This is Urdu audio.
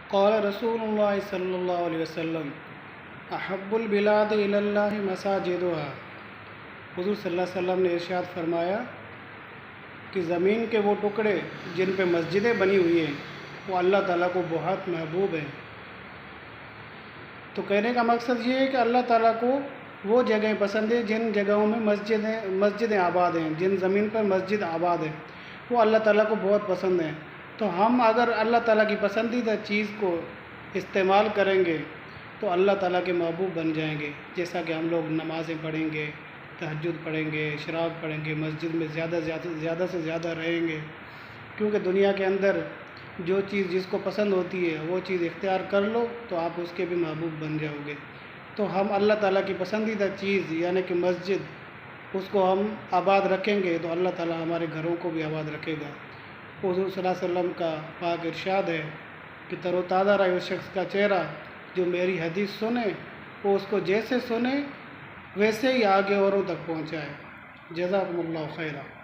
قال رسول اللہ صلی اللہ علیہ وسلم احب البلاد الی اللہ مساجدها۔ حضور صلی اللہ علیہ وسلم نے ارشاد فرمایا کہ زمین کے وہ ٹکڑے جن پہ مسجدیں بنی ہوئی ہیں وہ اللہ تعالیٰ کو بہت محبوب ہیں۔ تو کہنے کا مقصد یہ ہے کہ اللہ تعالیٰ کو وہ جگہیں پسند ہیں جن جگہوں میں مسجدیں آباد ہیں، جن زمین پر مسجد آباد ہے وہ اللہ تعالیٰ کو بہت پسند ہیں۔ تو ہم اگر اللہ تعالیٰ کی پسندیدہ چیز کو استعمال کریں گے تو اللہ تعالیٰ کے محبوب بن جائیں گے، جیسا کہ ہم لوگ نمازیں پڑھیں گے، تہجد پڑھیں گے، اشراق پڑھیں گے، مسجد میں زیادہ سے زیادہ رہیں گے، کیونکہ دنیا کے اندر جو چیز جس کو پسند ہوتی ہے وہ چیز اختیار کر لو تو آپ اس کے بھی محبوب بن جاؤ گے۔ تو ہم اللہ تعالیٰ کی پسندیدہ چیز یعنی کہ مسجد اس کو ہم آباد رکھیں گے تو اللہ تعالیٰ ہمارے گھروں کو بھی آباد رکھے گا۔ حضور صلی اللہ علیہ وسلم کا پاک ارشاد ہے کہ تر و تازہ رہے اس شخص کا چہرہ جو میری حدیث سنے، وہ اس کو جیسے سنے ویسے ہی آگے اوروں تک پہنچائے۔ جزاکم اللہ خیرہ۔